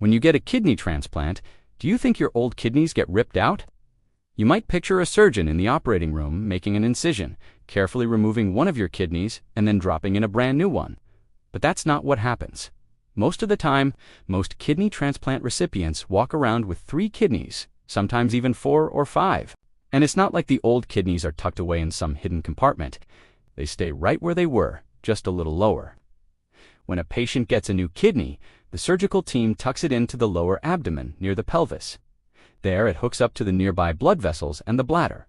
When you get a kidney transplant, do you think your old kidneys get ripped out? You might picture a surgeon in the operating room making an incision, carefully removing one of your kidneys and then dropping in a brand new one. But that's not what happens. Most of the time, most kidney transplant recipients walk around with 3 kidneys, sometimes even 4 or 5. And it's not like the old kidneys are tucked away in some hidden compartment. They stay right where they were, just a little lower. When a patient gets a new kidney, the surgical team tucks it into the lower abdomen near the pelvis. There it hooks up to the nearby blood vessels and the bladder.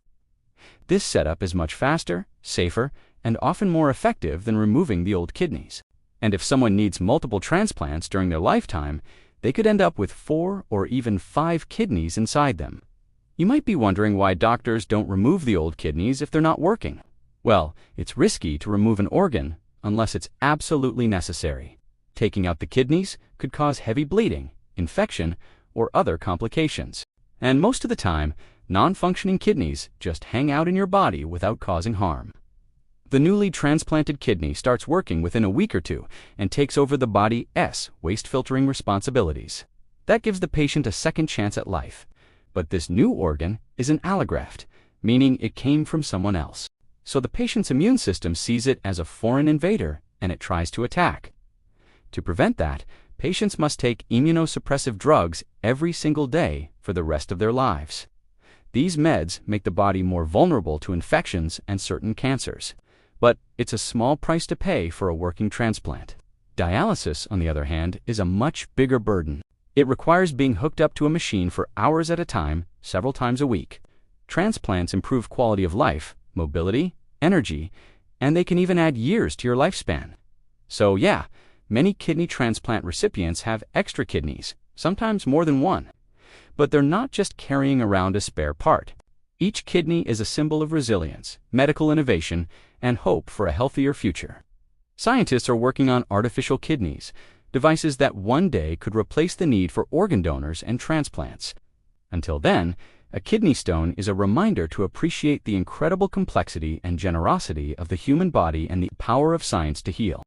This setup is much faster, safer, and often more effective than removing the old kidneys. And if someone needs multiple transplants during their lifetime, they could end up with 4 or even 5 kidneys inside them. You might be wondering why doctors don't remove the old kidneys if they're not working. Well, it's risky to remove an organ unless it's absolutely necessary. Taking out the kidneys could cause heavy bleeding, infection, or other complications. And most of the time, non-functioning kidneys just hang out in your body without causing harm. The newly transplanted kidney starts working within a week or 2 and takes over the body's waste filtering responsibilities. That gives the patient a second chance at life. But this new organ is an allograft, meaning it came from someone else. So the patient's immune system sees it as a foreign invader and it tries to attack. To prevent that, patients must take immunosuppressive drugs every single day for the rest of their lives. These meds make the body more vulnerable to infections and certain cancers. But it's a small price to pay for a working transplant. Dialysis, on the other hand, is a much bigger burden. It requires being hooked up to a machine for hours at a time, several times a week. Transplants improve quality of life, mobility, energy, and they can even add years to your lifespan. So yeah, many kidney transplant recipients have extra kidneys, sometimes more than one. But they're not just carrying around a spare part. Each kidney is a symbol of resilience, medical innovation, and hope for a healthier future. Scientists are working on artificial kidneys, devices that one day could replace the need for organ donors and transplants. Until then, a kidney stone is a reminder to appreciate the incredible complexity and generosity of the human body and the power of science to heal.